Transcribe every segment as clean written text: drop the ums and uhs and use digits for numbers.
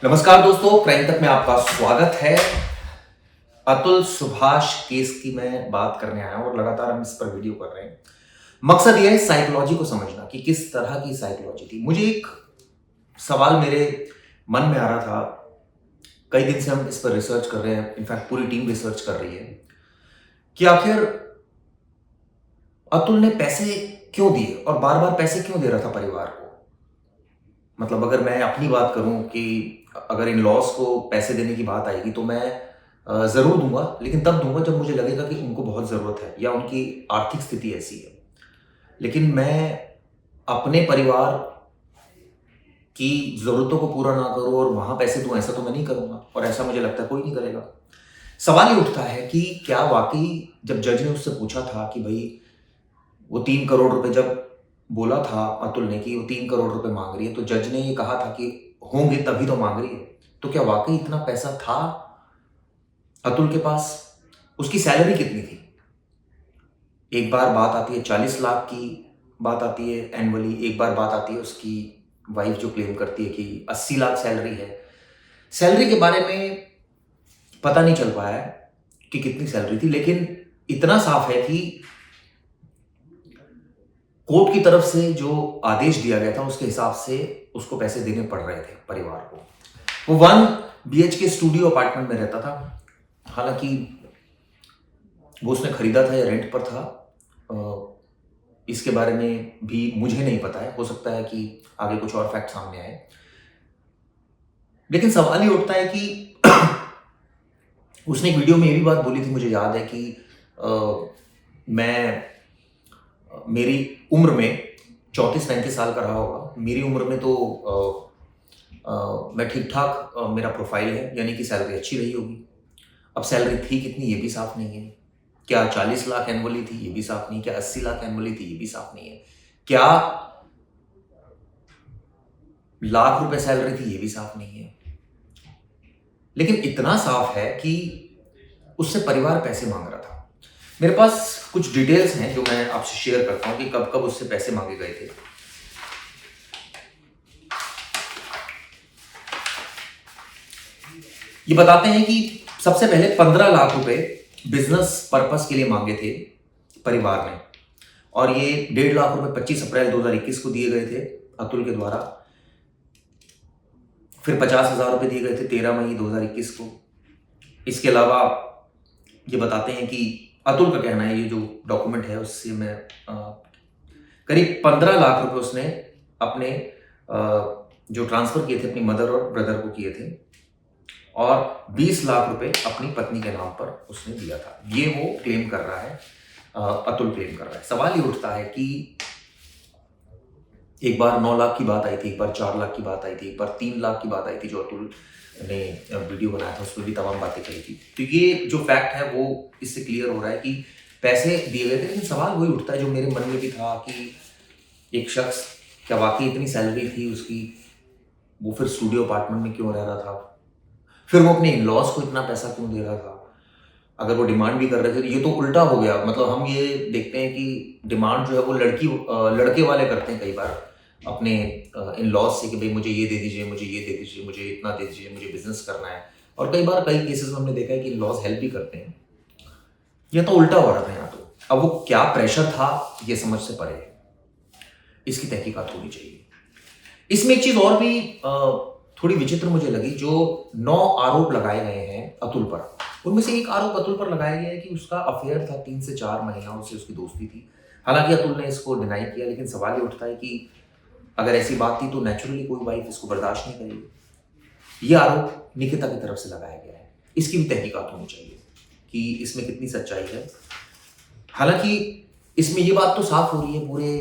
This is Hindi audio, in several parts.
नमस्कार दोस्तों, क्राइम तक में आपका स्वागत है। अतुल सुभाष केस की मैं बात करने आया हूं और लगातार हम इस पर वीडियो कर रहे हैं। मकसद यह है साइकोलॉजी को समझना कि किस तरह की साइकोलॉजी थी। मुझे एक सवाल मेरे मन में आ रहा था, कई दिन से हम इस पर रिसर्च कर रहे हैं, इनफैक्ट पूरी टीम रिसर्च कर रही है कि आखिर अतुल ने पैसे क्यों दिए और बार बार पैसे क्यों दे रहा था परिवार को। मतलब अगर मैं अपनी बात करूं कि अगर इन लॉज को पैसे देने की बात आएगी तो मैं ज़रूर दूंगा, लेकिन तब दूंगा जब मुझे लगेगा कि उनको बहुत ज़रूरत है या उनकी आर्थिक स्थिति ऐसी है। लेकिन मैं अपने परिवार की ज़रूरतों को पूरा ना करूं और वहां पैसे दूं, ऐसा तो मैं नहीं करूंगा और ऐसा मुझे लगता है कोई नहीं करेगा। सवाल ये उठता है कि क्या वाकई जब जज ने उससे पूछा था कि भाई वो 3 करोड़ रुपए जब बोला था अतुल ने कि वो 3 करोड़ रुपए मांग रही है, तो जज ने ये कहा था कि होंगे तभी तो मांग रही है। तो क्या वाकई इतना पैसा था अतुल के पास? उसकी सैलरी कितनी थी? एक बार बात आती है 40 लाख की, बात आती है एनुअली। एक बार बात आती है उसकी वाइफ जो क्लेम करती है कि 80 लाख सैलरी है। सैलरी के बारे में पता नहीं चल पाया है कि कितनी सैलरी थी, लेकिन इतना साफ है कि कोर्ट की तरफ से जो आदेश दिया गया था उसके हिसाब से उसको पैसे देने पड़ रहे थे परिवार को। वो 1 BHK स्टूडियो अपार्टमेंट में रहता था। हालांकि वो उसने खरीदा था या रेंट पर था, इसके बारे में भी मुझे नहीं पता है। हो सकता है कि आगे कुछ और फैक्ट सामने आए। लेकिन सवाल ये उठता है कि उसने एक वीडियो में ये भी बात बोली थी, मुझे याद है कि मैं मेरी उम्र में 34-35 साल का रहा होगा। मेरी उम्र में तो मैं ठीक ठाक, मेरा प्रोफाइल है, यानी कि सैलरी अच्छी रही होगी। अब सैलरी थी कितनी ये भी साफ नहीं है। क्या 40 लाख एनुअली थी ये भी साफ नहीं। क्या 80 लाख एनुअली थी ये भी साफ नहीं है। क्या लाख रुपए सैलरी थी ये भी साफ नहीं है। लेकिन इतना साफ है कि उससे परिवार पैसे मांग रहा था। मेरे पास कुछ डिटेल्स हैं जो मैं आपसे शेयर करता हूं कि कब कब उससे पैसे मांगे गए थे। ये बताते हैं कि सबसे पहले 15 लाख रुपए बिजनेस पर्पस के लिए मांगे थे परिवार ने, और ये 1.5 लाख रुपए 25 अप्रैल 2021 को दिए गए थे अतुल के द्वारा। फिर 50,000 रुपए दिए गए थे 13 मई 2021 को। इसके अलावा ये बताते हैं कि अतुल का कहना है, ये जो डॉक्यूमेंट है उससे मैं करीब 15 लाख रुपए उसने अपने जो ट्रांसफर किए थे अपनी मदर और ब्रदर को किए थे, और 20 लाख रुपए अपनी पत्नी के नाम पर उसने दिया था। ये वो क्लेम कर रहा है, अतुल क्लेम कर रहा है। सवाल ये उठता है कि एक बार 9 लाख की बात आई थी, एक बार 4 लाख की बात आई थी, एक बार 3 लाख की बात आई थी जो अतुल ने वीडियो बनाया था उसमें भी तमाम बातें कही थी। तो ये जो फैक्ट है वो इससे क्लियर हो रहा है कि पैसे दिए गए थे। लेकिन सवाल वही उठता है जो मेरे मन में भी था कि एक शख्स, क्या वाकई इतनी सैलरी थी उसकी? वो फिर स्टूडियो अपार्टमेंट में क्यों रह रहा था? फिर वो अपने इन लॉज को इतना पैसा क्यों दे रहा था? अगर वो डिमांड भी कर रहे थे तो ये तो उल्टा हो गया। मतलब हम ये देखते हैं कि डिमांड जो है वो लड़के वाले करते हैं कई बार अपने इन लॉज से कि भाई मुझे ये दे दीजिए, मुझे ये दे दीजिए, मुझे इतना दे दीजिए, मुझे बिजनेस करना है। और कई बार कई केसेस में हमने देखा है कि इन लॉज हेल्प भी करते हैं। ये तो उल्टा हो रहा था यहाँ तो। अब वो क्या प्रेशर था ये समझ से परे है, इसकी तहकीकात होनी चाहिए। इसमें एक चीज और भी थोड़ी विचित्र मुझे लगी। जो 9 आरोप लगाए गए हैं अतुल पर, उनमें से एक आरोप अतुल पर लगाया गया है कि उसका अफेयर था 3 से 4 महिलाओं से उसकी दोस्ती थी। हालांकि अतुल ने इसको डिनाई किया, लेकिन सवाल ये उठता है कि अगर ऐसी बात थी तो नेचुरली कोई वाइफ इसको बर्दाश्त नहीं करेगी। ये आरोप निकिता की तरफ से लगाया गया है। इसकी भी तहकीकात होनी चाहिए कि इसमें कितनी सच्चाई है। हालांकि इसमें ये बात तो साफ हो रही है पूरे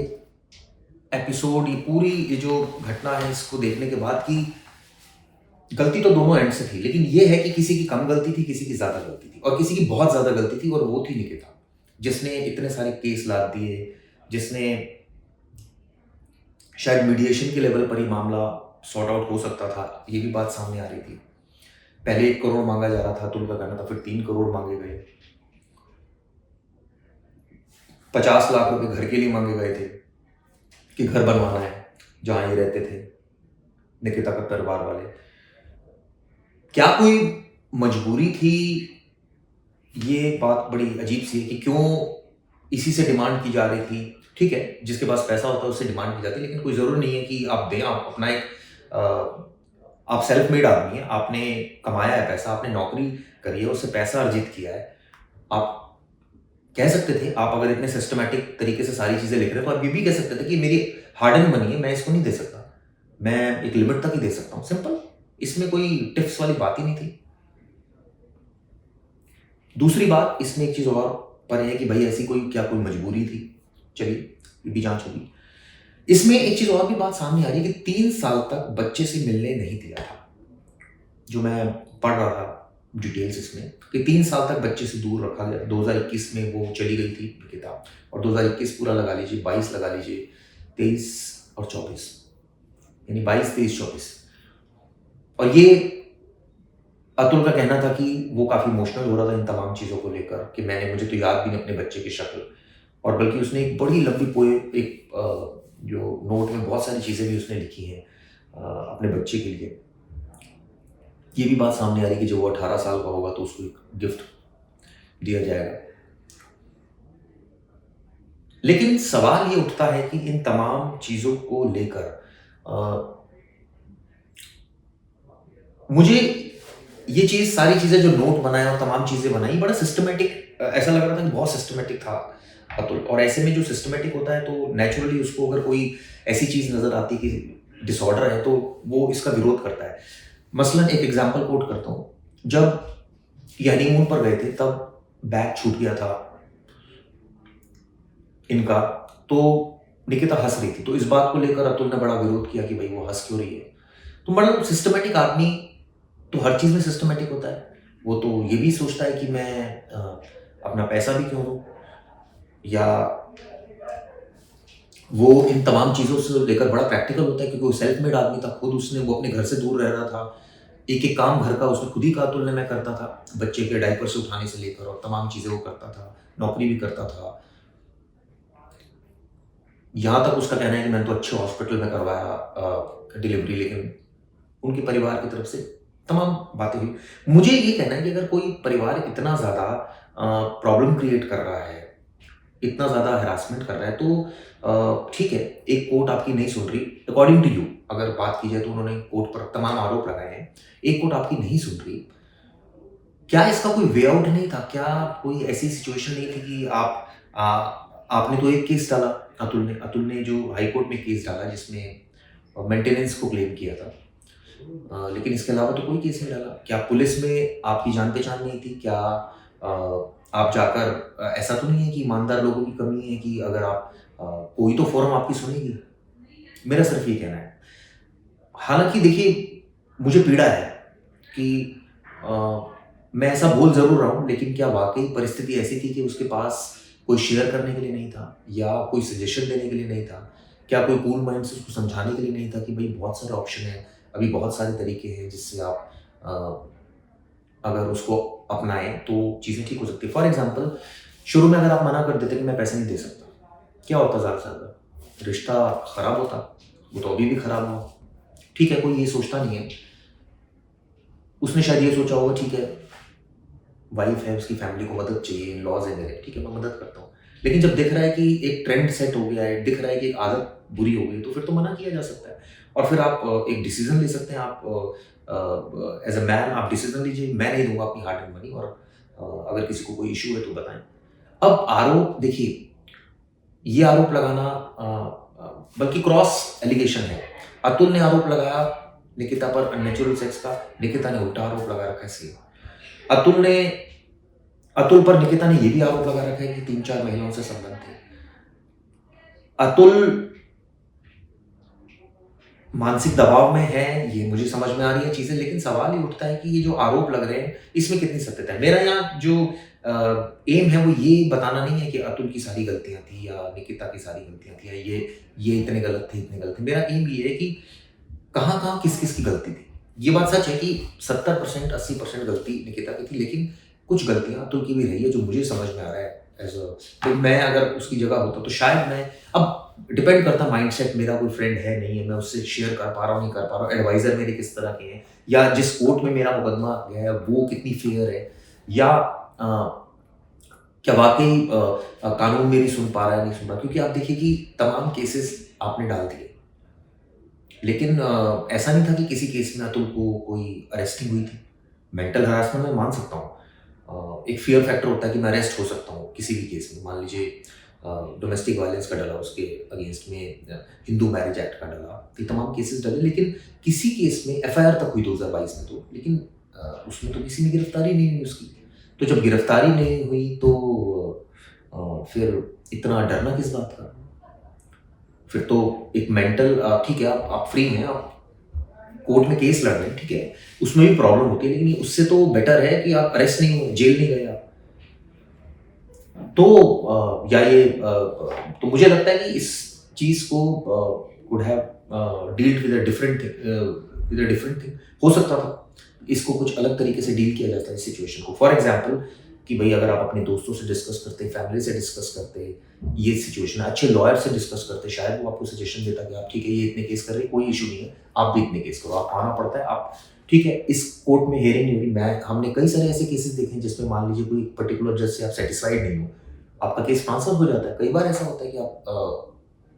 एपिसोड, ये जो घटना है इसको देखने के बाद, कि गलती तो दोनों एंड से थी। लेकिन ये है कि किसी की कम गलती थी, किसी की ज्यादा गलती थी, और किसी की बहुत ज्यादा गलती थी, और वो थी निकिता, जिसने इतने सारे केस लाद दिए, जिसने शायद मीडिएशन के लेवल पर ही मामला सॉर्ट आउट हो सकता था। ये भी बात सामने आ रही थी। पहले 1 करोड़ मांगा जा रहा था, अतुल का कहना था, फिर 3 करोड़ मांगे गए। 50 लाख रुपए घर के लिए मांगे गए थे कि घर बनवाना है जहां ये रहते थे, निकिता का परिवार वाले। क्या कोई मजबूरी थी? ये बात बड़ी अजीब सी है कि क्यों इसी से डिमांड की जा रही थी। ठीक है, जिसके पास पैसा होता है उससे डिमांड की जाती है, लेकिन कोई ज़रूरी नहीं है कि आप दें। आप अपना एक आप सेल्फ मेड आदमी हैं, आपने कमाया है पैसा, आपने नौकरी करी है, उससे पैसा अर्जित किया है। आप कह सकते थे, आप अगर इतने सिस्टमैटिक तरीके से सारी चीज़ें लिख रहे हैं, तो आप ये भी कह सकते थे कि मेरी हार्ड अर्न मनी है, मैं इसको नहीं दे सकता। मैं एक लिमिट तक ही दे सकता हूँ, सिंपल। इसमें कोई टिप्स वाली बात ही नहीं थी। दूसरी बात, इसमें एक चीज़ और पर है कि भाई ऐसी कोई मजबूरी थी? चलिए, ये भी जाँच होगी। इसमें एक चीज़ और भी बात सामने आ रही है कि 3 साल तक बच्चे से मिलने नहीं दिया था। जो मैं पढ़ रहा था डिटेल्स इसमें, कि 3 साल तक बच्चे से दूर रखा गया। 2021 में वो चली गई थी निकिता, और 2021 पूरा लगा लीजिए, 22 लगा लीजिए, 23 और 24, यानी 22, 23, 24। और ये अतुल का कहना था कि वो काफ़ी इमोशनल हो रहा था इन तमाम चीज़ों को लेकर, कि मुझे तो याद भी नहीं अपने बच्चे की शक्ल। और बल्कि उसने एक बड़ी लंबी जो नोट में बहुत सारी चीज़ें भी उसने लिखी हैं अपने बच्चे के लिए। ये भी बात सामने आ रही है कि जब वो 18 साल का होगा तो उसको एक गिफ्ट दिया जाएगा। लेकिन सवाल ये उठता है कि इन तमाम चीज़ों को लेकर मुझे ये सारी चीज़ें जो नोट बनाए और तमाम चीज़ें बनाई, बड़ा सिस्टमैटिक ऐसा लग रहा था कि बहुत सिस्टमैटिक था अतुल। और ऐसे में जो सिस्टमैटिक होता है तो नेचुरली उसको अगर कोई ऐसी चीज़ नज़र आती कि डिसऑर्डर है, तो वो इसका विरोध करता है। मसलन एक एग्जांपल कोट करता हूँ, जब ये हनीमून पर गए थे तब बैग छूट गया था इनका, तो निकिता हंस रही थी, तो इस बात को लेकर अतुल ने बड़ा विरोध किया कि भाई वो हंस क्यों रही है। तो मतलब सिस्टमैटिक आदमी तो हर चीज़ में सिस्टमैटिक होता है। वो तो ये भी सोचता है कि मैं अपना पैसा भी क्यों दूँ, या वो इन तमाम चीज़ों से लेकर बड़ा प्रैक्टिकल होता है, क्योंकि वो सेल्फ मेड आदमी था। खुद वो अपने घर से दूर रह रहा था। एक-एक काम घर का उसने खुद ही कहा, अतुल ने, मैं करता था। बच्चे के डायपर से उठाने से लेकर और तमाम चीज़ें वो करता था। नौकरी भी करता था। यहाँ तक उसका कहना है कि मैंने तो अच्छे हॉस्पिटल में करवाया डिलीवरी, लेकिन उनके परिवार की तरफ से तमाम बातें हुई। मुझे ये कहना है कि अगर कोई परिवार इतना ज़्यादा प्रॉब्लम क्रिएट कर रहा है, इतना ज़्यादा हैरासमेंट कर रहा है, तो ठीक है, एक कोर्ट आपकी नहीं सुन रही, अकॉर्डिंग टू यू अगर बात की जाए तो उन्होंने कोर्ट पर तमाम आरोप लगाए हैं, एक कोर्ट आपकी नहीं सुन रही। क्या इसका कोई वे आउट नहीं था? क्या कोई ऐसी सिचुएशन नहीं थी कि आपने तो एक केस डाला, अतुल ने जो हाई कोर्ट में केस डाला जिसमें मेंटेनेंस को क्लेम किया था, लेकिन इसके अलावा तो कोई केस नहीं डाला। क्या पुलिस में आपकी जान पहचान नहीं थी? क्या आप जाकर ऐसा तो नहीं है कि ईमानदार लोगों की कमी है कि अगर आप कोई तो फोरम आपकी सुनेगी? मेरा सिर्फ ये कहना है। हालांकि देखिए, मुझे पीड़ा है कि मैं ऐसा बोल ज़रूर रहा हूँ, लेकिन क्या वाकई परिस्थिति ऐसी थी कि उसके पास कोई शेयर करने के लिए नहीं था, या कोई सजेशन देने के लिए नहीं था? क्या कोई कूल माइंड से उसको समझाने के लिए नहीं था कि भाई बहुत सारे ऑप्शन हैं, अभी बहुत सारे तरीके हैं जिससे आप अगर उसको अपनाएं तो चीज़ें ठीक हो सकती है। फॉर एग्जाम्पल, शुरू में अगर आप मना कर देते कि मैं पैसे नहीं दे सकता, क्या होता ज़्यादा से ज़्यादा? रिश्ता खराब होता। वो तो अभी भी खराब हुआ। ठीक है, कोई ये सोचता नहीं है। उसने शायद ये सोचा होगा, ठीक है, वाइफ है, उसकी फैमिली को मदद चाहिए, इन-लॉज़ है मेरे, ठीक है, मैं मदद करता हूँ। लेकिन जब दिख रहा है कि एक ट्रेंड सेट हो गया है, दिख रहा है कि एक आदत बुरी हो गई, तो फिर तो मना किया जा सकता है। और फिर आप एक डिसीज़न ले सकते हैं। आप एज़ अ मैन आप डिसीज़न लीजिए, मैं नहीं दूँगा अपनी हार्ड अर्न्ड मनी, और अगर किसी को कोई इश्यू है तो बताएँ। अब आरोप देखिए, ये आरोप लगाना बल्कि क्रॉस एलिगेशन है। अतुल ने आरोप लगाया निकिता पर अननेचुरल सेक्स का, निकिता ने उल्टा आरोप लगा रखा है सेम। अतुल पर निकिता ने ये भी आरोप लगा रखा है कि 3-4 महिलाओं से संबंध थे। अतुल मानसिक दबाव में है, ये मुझे समझ में आ रही है चीज़ें, लेकिन सवाल ये उठता है कि ये जो आरोप लग रहे हैं, इसमें कितनी सत्यता है? मेरा यहाँ जो एम है वो ये बताना नहीं है कि अतुल की सारी गलतियाँ थी या निकिता की सारी गलतियाँ थी, या ये इतने गलत थे, इतने गलत थे। मेरा एम ये है कि कहाँ-कहाँ, किस-किस की गलती थी। ये बात सच है कि 70%, 80% गलती निकिता की थी, लेकिन कुछ गलतियाँ अतुल की भी रही है, जो मुझे समझ में आ रहा है। तो मैं अगर उसकी जगह होता तो शायद मैं अब डिपेंड करता माइंडसेट, मेरा कोई फ्रेंड है नहीं है, मैं उससे शेयर कर पा रहा हूँ नहीं कर पा रहा हूँ, एडवाइज़र मेरे किस तरह के हैं, या जिस कोर्ट में मेरा मुकदमा गया है वो कितनी फेयर है, या क्या वाक़ई कानून मेरी सुन पा रहा है नहीं सुन रहा। क्योंकि आप देखिए कि तमाम केसेस आपने डाल दिए, लेकिन ऐसा नहीं था कि किसी केस में अतुल को कोई अरेस्टिंग हुई थी। मेंटल हरासमेंट मैं मान सकता हूँ। एक फ़ियर फैक्टर होता है कि मैं अरेस्ट हो सकता हूँ किसी भी केस में। मान लीजिए डोमेस्टिक वायलेंस का डला, उसके अगेंस्ट में हिंदू मैरिज एक्ट का डला, ये तमाम केसेस डले, लेकिन किसी केस में एफआईआर तक हुई 2022 में तो, लेकिन उसमें तो किसी में गिरफ्तारी नहीं हुई उसकी। तो जब गिरफ्तारी नहीं हुई तो फिर इतना डरना किस बात का? फिर तो एक मेंटल ठीक है, आप फ्री हैं, आप कोर्ट में केस लड़ रहे हैं, ठीक है, उसमें भी प्रॉब्लम होती है, लेकिन उससे तो बेटर है कि आप अरेस्ट नहीं हुए, जेल नहीं गए आप। तो या ये तो मुझे लगता है कि इस चीज़ को could have dealt with a different thing. हो सकता था इसको कुछ अलग तरीके से डील किया जाता है इस सिचुएशन को। फॉर एग्जांपल कि भाई अगर आप अपने दोस्तों से डिस्कस करते, फैमिली से डिस्कस करते, ये सिचुएशन है, अच्छे लॉयर से डिस्कस करते, शायद वो आपको सजेशन देता कि आप ठीक है, ये इतने केस कर रहे हैं, कोई इशू नहीं है, आप भी इतने केस करो, आप आना पड़ता है, आप ठीक है, इस कोर्ट में हियरिंग नहीं होगी। हमने कई सारे ऐसे केसेस देखे हैं जिसमें मान लीजिए कोई पर्टिकुलर जज से आप सेटिस्फाइड नहीं हो, आपका केस ट्रांसफर हो जाता है। कई बार ऐसा होता है कि आप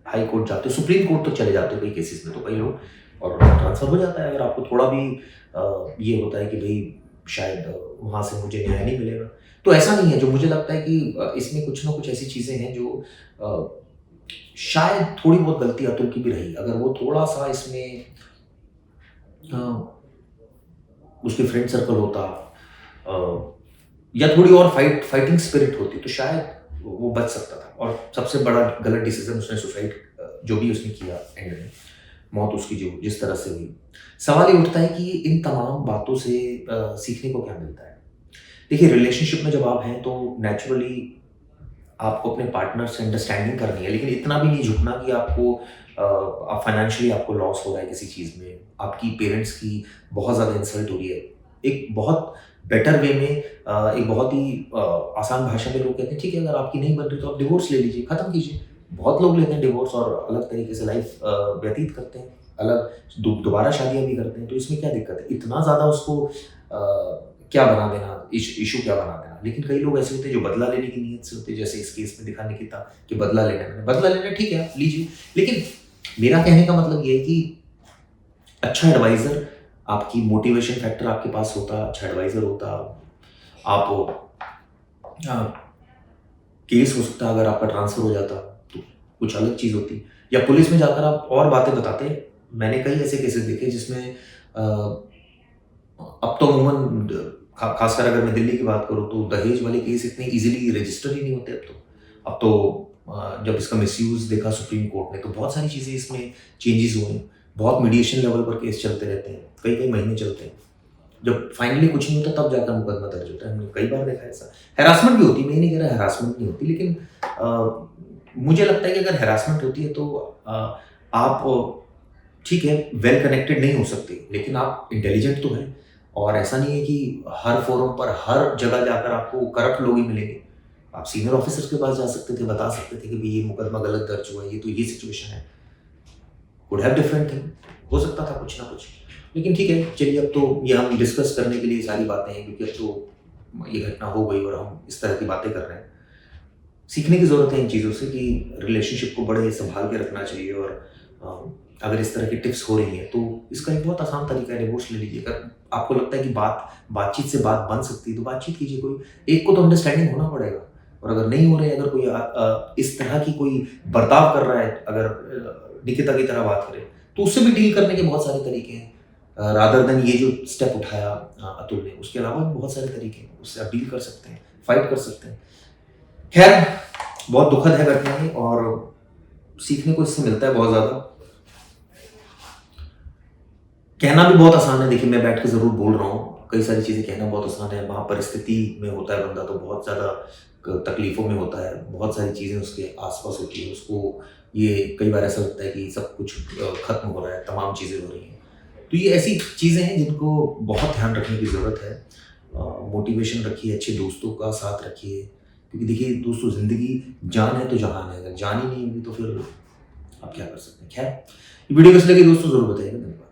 हाई कोर्ट जाते हो, सुप्रीम कोर्ट तक चले जाते हो कई केसेस में, तो कई लोग, और ट्रांसफर हो जाता है अगर आपको थोड़ा भी ये होता है कि भाई शायद वहाँ से मुझे न्याय नहीं मिलेगा। तो ऐसा नहीं है, जो मुझे लगता है कि इसमें कुछ ना कुछ ऐसी चीज़ें हैं जो शायद थोड़ी बहुत गलती अतुल की भी रही। अगर वो थोड़ा सा इसमें उसके फ्रेंड सर्कल होता, या थोड़ी और फाइटिंग स्पिरिट होती, तो शायद वो बच सकता था। और सबसे बड़ा गलत डिसीजन उसने सुसाइड जो भी उसने किया एंड में, मौत उसकी जो जिस तरह से हुई। सवाल ये उठता है कि इन तमाम बातों से सीखने को क्या मिलता है? देखिए, रिलेशनशिप में जब आप हैं तो नेचुरली आपको अपने पार्टनर से अंडरस्टैंडिंग करनी है, लेकिन इतना भी नहीं झुकना कि आप फाइनेंशियली आपको लॉस हो रहा है किसी चीज़ में, आपकी पेरेंट्स की बहुत ज़्यादा इंसल्ट हो रही है। एक बहुत बेटर वे में एक बहुत ही आसान भाषा में लोग कहते हैं ठीक है, अगर आपकी नहीं बन रही तो आप डिवोर्स ले लीजिए, ख़त्म कीजिए। बहुत लोग लेते हैं डिवोर्स और अलग तरीके से लाइफ व्यतीत करते हैं, अलग दोबारा शादियाँ भी करते हैं, तो इसमें क्या दिक्कत है? इतना ज़्यादा उसको क्या बना देना, इशू क्या बना देना। लेकिन कई लोग ऐसे होते हैं जो बदला लेने की नीयत से होते हैं, जैसे इस केस में दिखा निकिता कि बदला लेना ठीक है, आप लीजिए। लेकिन मेरा कहने का मतलब ये है कि अच्छा एडवाइज़र, आपकी मोटिवेशन फैक्टर आपके पास होता, अच्छा एडवाइज़र होता, आप केस हो सकता अगर आपका ट्रांसफ़र हो जाता तो कुछ अलग चीज़ होती, या पुलिस में जाकर आप और बातें बताते। मैंने कई ऐसे केसेस देखे जिसमें अब तो अमूमन खासकर अगर मैं दिल्ली की बात करूँ तो दहेज वाले केस इतने ईज़िली रजिस्टर ही नहीं होते अब तो। अब तो जब इसका मिसयूज़ देखा सुप्रीम कोर्ट ने तो बहुत सारी चीज़ें इसमें चेंजेस हुए हैं। बहुत मीडिएशन लेवल पर केस चलते रहते हैं, कई-कई महीने चलते हैं। जब फाइनली कुछ नहीं होता तब जाकर मुकदमा दर्ज होता है। हमने कई बार देखा है ऐसा। हैरासमेंट भी होती है, मैं ये नहीं कह रहा हैरासमेंट नहीं होती, लेकिन मुझे लगता है कि अगर हैरासमेंट होती है तो आप ठीक है, वेल कनेक्टेड नहीं हो सकते, लेकिन आप इंटेलिजेंट तो हैं। और ऐसा नहीं है कि हर फोरम पर, हर जगह जाकर आपको करप्ट लोग ही मिलेंगे। आप सीनियर ऑफिसर्स के पास जा सकते थे, बता सकते थे कि भई ये मुकदमा गलत दर्ज हुआ है, ये तो ये सिचुएशन है। कुड हैव डिफरेंट थिंग, हो सकता था कुछ ना कुछ। लेकिन ठीक है, चलिए अब तो ये हम डिस्कस करने के लिए सारी बातें हैं, क्योंकि अब तो ये घटना हो गई और हम इस तरह की बातें कर रहे हैं। सीखने की ज़रूरत है इन चीज़ों से कि रिलेशनशिप को बड़े संभाल के रखना चाहिए, और अगर इस तरह की टिप्स हो रही हैं तो इसका एक बहुत आसान तरीका है, डिवोर्स ले लीजिए। अगर आपको लगता है कि बातचीत से बात बन सकती है तो बातचीत कीजिए। कोई एक को तो अंडरस्टैंडिंग होना पड़ेगा, और अगर नहीं हो रही है, अगर कोई इस तरह की कोई बर्ताव कर रहा है, अगर निकिता की तरह बात करें तो उससे भी डील करने के बहुत सारे तरीके हैं। रादर देन ये जो स्टेप उठाया अतुल ने, उसके अलावा भी बहुत सारे तरीके हैं, उससे आप डील कर सकते हैं, फाइट कर सकते हैं। खैर, बहुत दुखद है घटना ये, और सीखने को इससे मिलता है बहुत ज़्यादा। कहना भी बहुत आसान है, देखिए मैं बैठ के ज़रूर बोल रहा हूँ, कई सारी चीज़ें कहना बहुत आसान है, वहाँ परिस्थिति में होता है बंदा तो बहुत ज़्यादा तकलीफ़ों में होता है, बहुत सारी चीज़ें उसके आस-पास होती हैं, उसको ये कई बार ऐसा लगता है कि सब कुछ ख़त्म हो रहा है, तमाम चीज़ें हो रही हैं। तो ये ऐसी चीज़ें हैं जिनको बहुत ध्यान रखने की ज़रूरत है। मोटिवेशन रखिए, अच्छे दोस्तों का साथ रखिए, क्योंकि देखिए दोस्तों, ज़िंदगी जान है तो जहान है, अगर जान ही नहीं होगी तो फिर आप क्या कर सकते हैं। खैर, ये वीडियो कैसी लगी दोस्तों जरूर बताइएगा।